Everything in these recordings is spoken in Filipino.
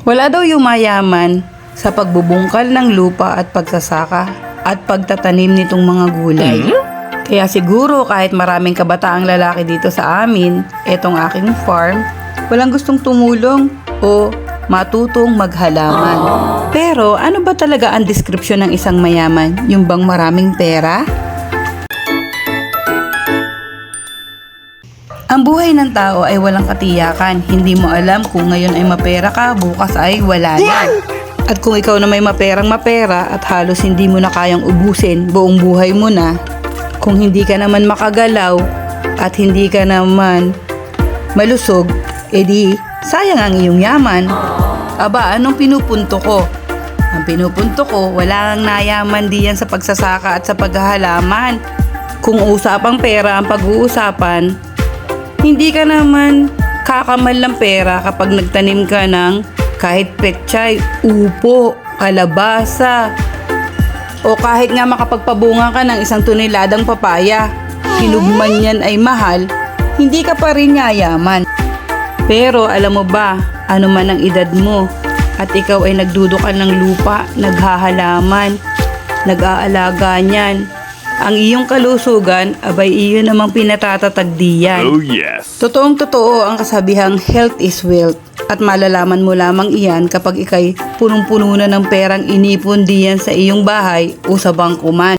Wala daw yung mayaman sa pagbubungkal ng lupa at pagsasaka at pagtatanim nitong mga gulay. Kaya siguro kahit maraming kabataang lalaki dito sa amin, etong aking farm, walang gustong tumulong o matutong maghalaman. Pero ano ba talaga ang description ng isang mayaman? Yung bang maraming pera? Ang buhay ng tao ay walang katiyakan. Hindi mo alam kung ngayon ay mapera ka, bukas ay wala na. At kung ikaw na may maperang mapera at halos hindi mo na kayang ubusin, buong buhay mo na, kung hindi ka naman makagalaw at hindi ka naman malusog, edi sayang ang iyong yaman. Aba, anong pinupunto ko? Ang pinupunto ko, wala kang nayaman diyan sa pagsasaka at sa paghahalaman. Kung usapang pera ang pag-uusapan, hindi ka naman kakamal ng pera kapag nagtanim ka ng kahit pechay, upo, kalabasa, o kahit nga makapagpabunga ka ng 1 toneladang papaya. Hinugman yan ay mahal, hindi ka pa rin yayaman. Pero alam mo ba, ano man ang edad mo at ikaw ay nagdudukal ng lupa, naghahalaman, nag-aalaga niyan, ang iyong kalusugan, abay iyo namang pinatatatagdiyan. Oh yes! Totoong totoo ang kasabihang health is wealth. At malalaman mo lamang iyan kapag ikay punong-puno na ng perang inipon diyan sa iyong bahay o sa bangko man.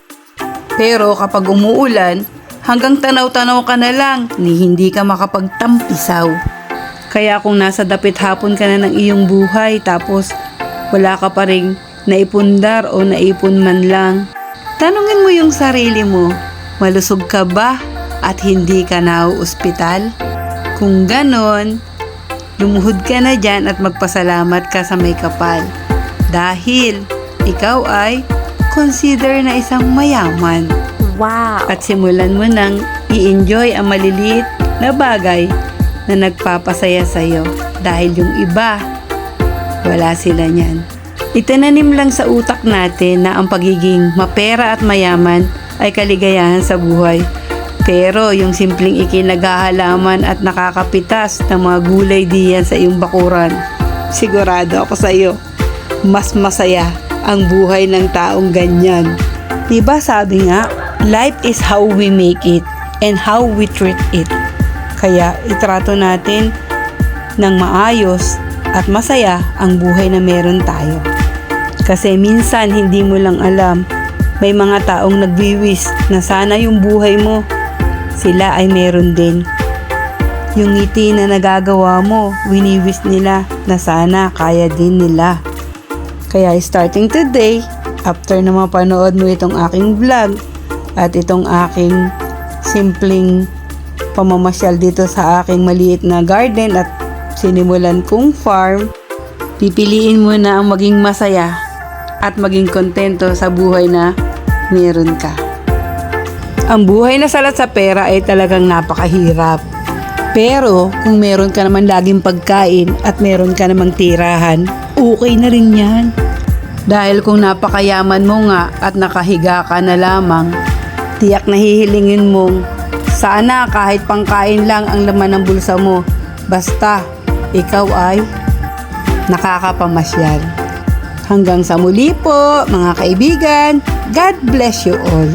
Pero kapag umuulan, hanggang tanaw-tanaw ka na lang, ni hindi ka makapagtampisaw. Kaya kung nasa dapit hapon ka na ng iyong buhay tapos wala ka pa ring naipundar o naipon man lang, tanungin mo yung sarili mo, malusog ka ba at hindi ka nauospital? Kung ganon, lumuhod ka na dyan at magpasalamat ka sa may kapal. Dahil ikaw ay consider na isang mayaman. Wow! At simulan mo nang i-enjoy ang maliliit na bagay na nagpapasaya sa'yo. Dahil yung iba, wala sila niyan. Itinanim lang sa utak natin na ang pagiging mapera at mayaman ay kaligayahan sa buhay. Pero yung simpleng ikinaghahalaman at nakakapitas ng mga gulay diyan sa iyong bakuran, sigurado ako sa iyo, mas masaya ang buhay ng taong ganyan. Diba sabi nga, life is how we make it and how we treat it. Kaya itrato natin ng maayos at masaya ang buhay na meron tayo. Kasi minsan hindi mo lang alam, may mga taong nagwiwis na sana yung buhay mo, sila ay meron din. Yung ngiti na nagagawa mo, winiwis nila na sana kaya din nila. Kaya starting today, after na mapanood mo itong aking vlog at itong aking simpleng pamamasyal dito sa aking maliit na garden at sinimulan kong farm, pipiliin mo na ang maging masaya at maging kontento sa buhay na meron ka. Ang buhay na salat sa pera ay talagang napakahirap. Pero kung meron ka naman laging pagkain at meron ka namang tirahan, okay na rin yan. Dahil kung napakayaman mo nga at nakahiga ka na lamang, tiyak na hihilingin mong sana kahit pangkain lang ang laman ng bulsa mo, basta ikaw ay nakakapamasyal. Hanggang sa muli po mga kaibigan, God bless you all.